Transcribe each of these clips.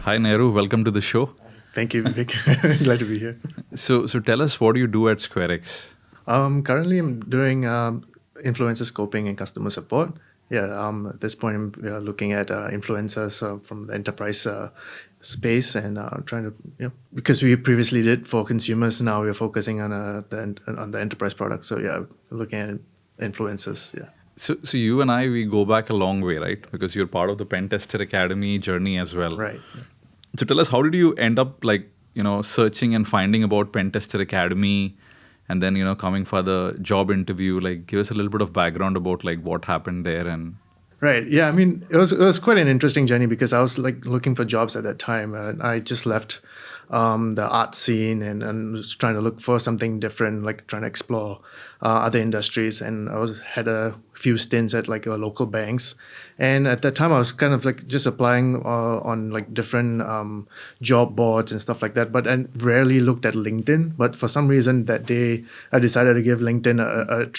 Hi Nehru, welcome to the show. Thank you, Vivek. Glad to be here. So tell us, what do you do at SquareX? Currently, I'm doing influencer scoping and customer support. Yeah, at this point, I'm looking at influencers from the enterprise space and trying to, because we previously did for consumers, now we're focusing on the enterprise product. So yeah, we're looking at influencers. Yeah. So you and I, we go back a long way, right? Because you're part of the Pentester Academy journey as well. Right. So tell us, how did you end up searching and finding about Pentester Academy, and then coming for the job interview? Like, give us a little bit of background about what happened there. And Right. Yeah. I mean, it was quite an interesting journey because I was looking for jobs at that time, and I just left the art scene and was trying to look for something different, like trying to explore other industries. And I had a few stints at local banks, and at that time I was kind of just applying on different job boards and stuff like that. But I rarely looked at LinkedIn. But for some reason that day, I decided to give LinkedIn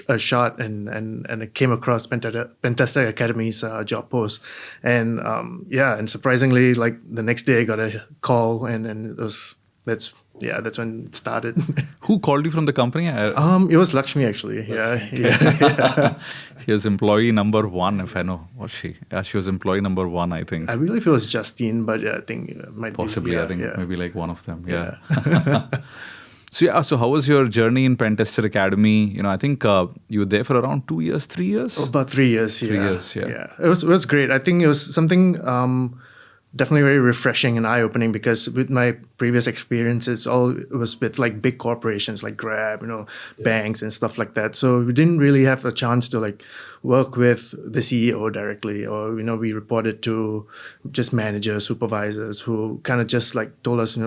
a shot, and I came across Pentester Academy's job post, and and surprisingly, the next day I got a call, and that's when it started. who called you from the company? It was Lakshmi actually. Yeah. She was employee number one, if I know. Was she? Yeah, she was employee number one, I think. I believe it was Justine, but yeah, I think it might Possibly, be. I think maybe one of them. Yeah. So how was your journey in Pentester Academy? I think you were there for around 2 years, 3 years? About 3 years. 3 years, yeah. Yeah. It was great. I think it was something definitely very refreshing and eye-opening, because with my previous experiences, it was with big corporations like Grab, banks and stuff like that. So we didn't really have a chance to work with the CEO directly, or we reported to just managers, supervisors who kind of just told us,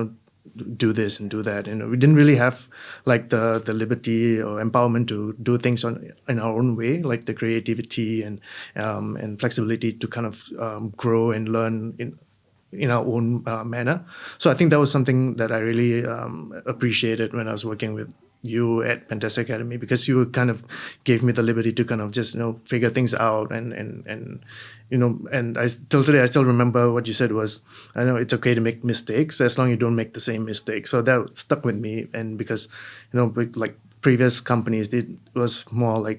do this and do that. We didn't really have the liberty or empowerment to do things in our own way, like the creativity and flexibility to kind of grow and learn in our own manner. So I think that was something that I really appreciated when I was working with you at Pentester Academy, because you kind of gave me the liberty to kind of just figure things out, and till today I still remember what you said was, I know it's okay to make mistakes as long as you don't make the same mistake. So that stuck with me, and because previous companies was more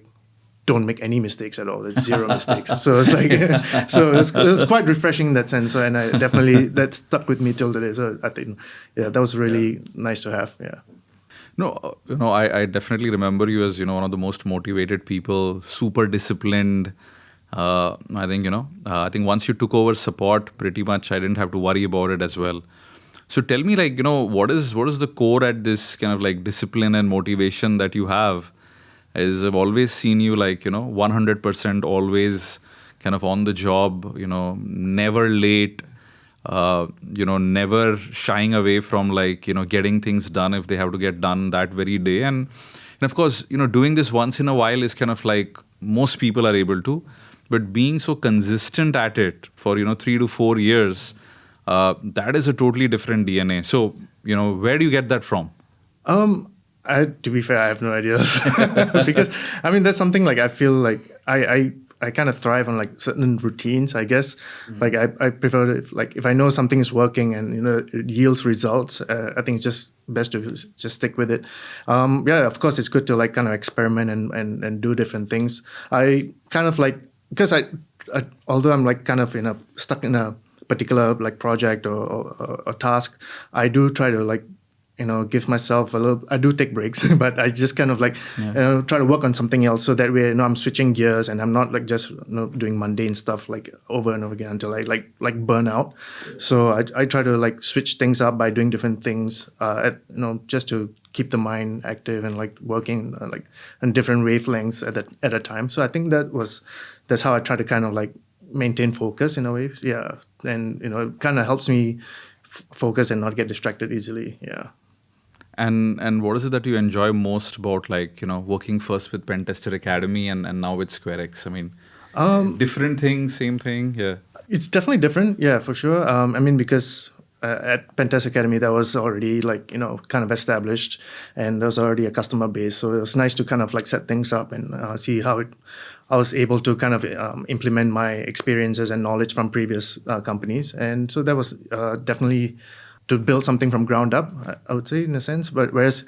don't make any mistakes at all. It's zero mistakes. So it's it was quite refreshing in that sense. And I definitely, that stuck with me till today. So I think, that was really nice to have. Yeah. No, I definitely remember you as, one of the most motivated people, super disciplined. I think once you took over support, pretty much I didn't have to worry about it as well. So tell me, what is the core at this kind of discipline and motivation that you have? As I've always seen you 100% always kind of on the job, never late, never shying away from getting things done if they have to get done that very day. And of course, doing this once in a while is kind of most people are able to, but being so consistent at it for, 3 to 4 years, that is a totally different DNA. So, where do you get that from? To be fair, I have no idea. Because I mean, that's something I feel I kind of thrive on certain routines, I guess. I prefer if I know something is working and it yields results, I think it's just best to just stick with it. Of course it's good to kind of experiment and do different things. I kind of because I although I'm kind of stuck in a particular project or task, I do try to give myself a little. I do take breaks, but I just kind of try to work on something else, so that way I'm switching gears and I'm not just doing mundane stuff over and over again until I burn out. So I try to switch things up by doing different things, just to keep the mind active and working on different wavelengths at a time. So I think that's how I try to kind of maintain focus in a way. Yeah, and it kind of helps me focus and not get distracted easily. Yeah. And what is it that you enjoy most about working first with Pentester Academy and now with SquareX? I mean, different thing, same thing, yeah. It's definitely different, yeah, for sure. I mean, because at Pentester Academy, that was already like, kind of established, and there was already a customer base. So it was nice to kind of like set things up and see how I was able to kind of implement my experiences and knowledge from previous companies. And so that was definitely to build something from ground up, I would say, in a sense. But whereas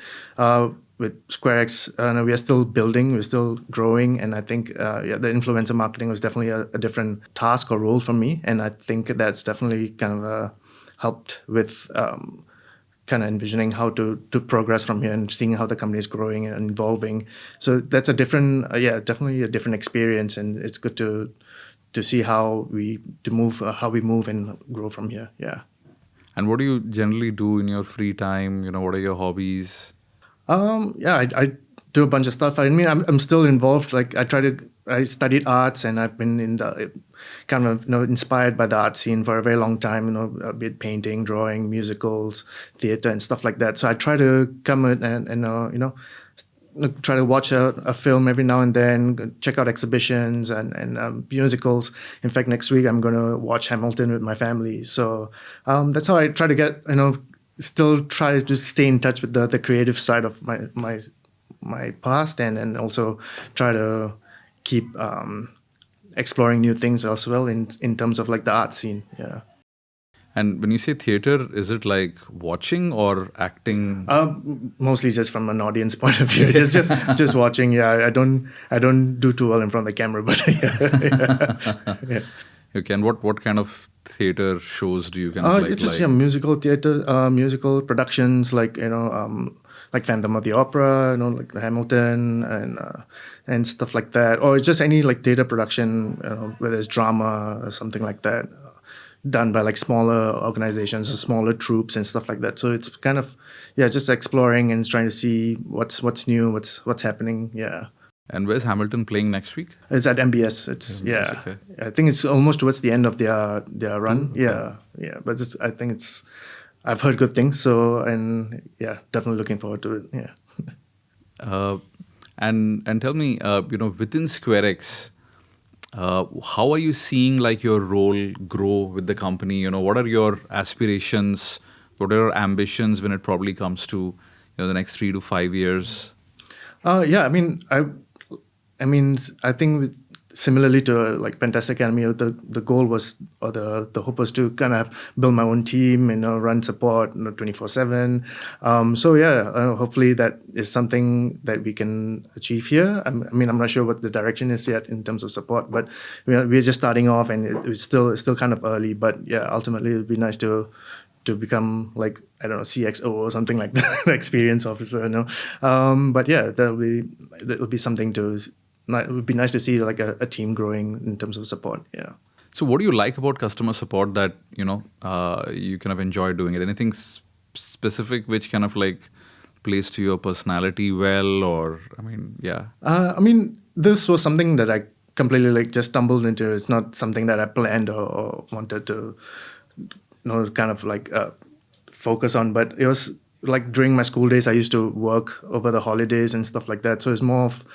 with SquareX, we are still building, we're still growing, and I think the influencer marketing was definitely a different task or role for me, and I think that's definitely kind of helped with kind of envisioning how to progress from here and seeing how the company is growing and evolving. So that's a different, definitely a different experience, and it's good to see how we move and grow from here. Yeah. And what do you generally do in your free time? What are your hobbies? I do a bunch of stuff. I mean, I'm still involved. Like I studied arts, and I've been in the kind of inspired by the art scene for a very long time. A bit painting, drawing, musicals, theater, and stuff like that. So I try to come and try to watch a film every now and then, check out exhibitions and musicals. In fact, next week I'm going to watch Hamilton with my family. So that's how I try to get still try to stay in touch with the creative side of my past, and also try to keep exploring new things as well in terms of like the art scene. Yeah. And when you say theater, is it like watching or acting? Mostly just from an audience point of view, just watching. Yeah, I don't do too well in front of the camera, but yeah. Okay, and what kind of theater shows do you kind of like? It's just musical theater, musical productions like like Phantom of the Opera, like the Hamilton and stuff like that, or just any like theater production, whether it's drama or something like that, done by like smaller organizations or smaller troops and stuff like that. So it's kind of just exploring and trying to see what's new, what's happening. Yeah. And where's Hamilton playing next week? It's at MBS. It's MBS, okay. I think it's almost towards the end of their run. Okay. Yeah. But I think I've heard good things. So, and definitely looking forward to it. Yeah. And tell me, within SquareX, how are you seeing like your role grow with the company? What are your aspirations? What are your ambitions when it probably comes to the next 3 to 5 years? I mean, I think similarly to like Pentester Academy, the goal was, or the hope was to kind of build my own team and run support 24/7. Hopefully that is something that we can achieve here. I'm not sure what the direction is yet in terms of support, but we're just starting off, and it's still kind of early. But ultimately it would be nice to become like, I don't know, CXO or something like that, experience officer, but that'll be something it would be nice to see like a team growing in terms of support. Yeah. So what do you like about customer support that, you kind of enjoy doing it? Anything specific which kind of like plays to your personality well, or, this was something that I completely like just stumbled into. It's not something that I planned or wanted to kind of like focus on, but it was like during my school days I used to work over the holidays and stuff like that, so it's more of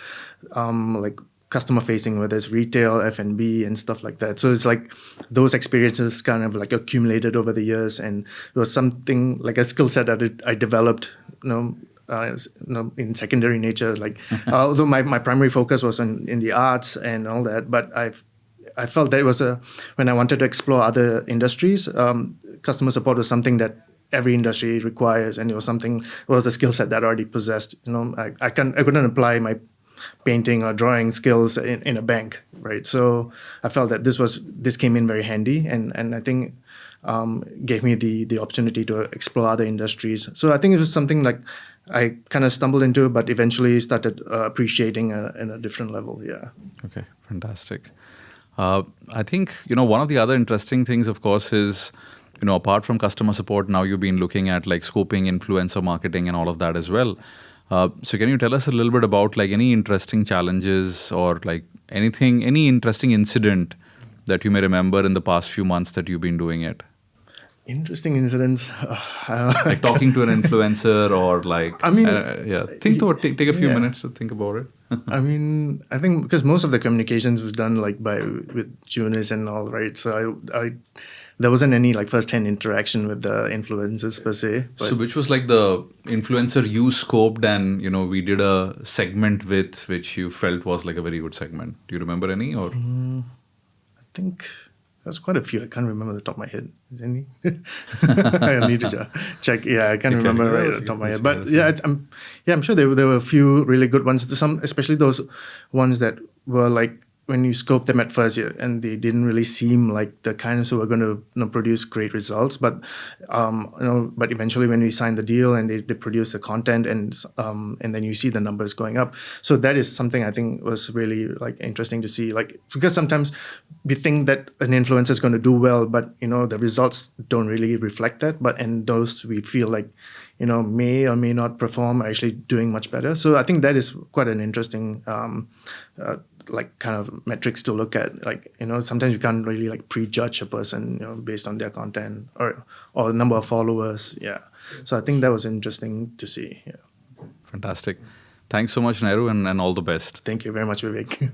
like customer facing, whether it's retail, F&B and stuff like that. So it's like those experiences kind of like accumulated over the years, and it was something like a skill set that I developed in secondary nature, like although my primary focus was in the arts and all that, but I felt that it was when I wanted to explore other industries, customer support was something that every industry requires, and it was a skill set that I already possessed. I couldn't apply my painting or drawing skills in a bank, right? So I felt that this came in very handy, and I think gave me the opportunity to explore other industries. So I think it was something like I kind of stumbled into, but eventually started appreciating in a different level. Yeah. Okay, fantastic. I think, one of the other interesting things, of course, is, apart from customer support, now you've been looking at like scoping, influencer marketing and all of that as well. So can you tell us a little bit about like any interesting challenges or like any interesting incident that you may remember in the past few months that you've been doing it? Interesting incidents. Like talking to an influencer or like, I mean, yeah, think to take a few yeah. minutes to think about it. I mean, I think because most of the communications was done like with juniors and all, right? So I there wasn't any like first-hand interaction with the influencers per se. But So which was like the influencer you scoped and, we did a segment with which you felt was like a very good segment. Do you remember any or? I think there's quite a few. I can't remember the top of my head. Is any? I need to check. Yeah, I can't Okay. remember Yeah, right that's at the top of my okay, head. that's But okay, yeah, I'm sure there were a few really good ones. Some, especially those ones that were like when you scope them at first, yeah, and they didn't really seem like the kinds who were going to produce great results. But but eventually when we signed the deal and they produce the content and then you see the numbers going up. So that is something I think was really like interesting to see. Like because sometimes we think that an influencer is going to do well, but the results don't really reflect that. And those we feel like may or may not perform are actually doing much better. So I think that is quite an interesting like kind of metrics to look at. Like sometimes you can't really like prejudge a person based on their content or the number of followers. Yeah. So I think that was interesting to see. Yeah. Fantastic. Thanks so much, Nehru, and all the best. Thank you very much, Vivek.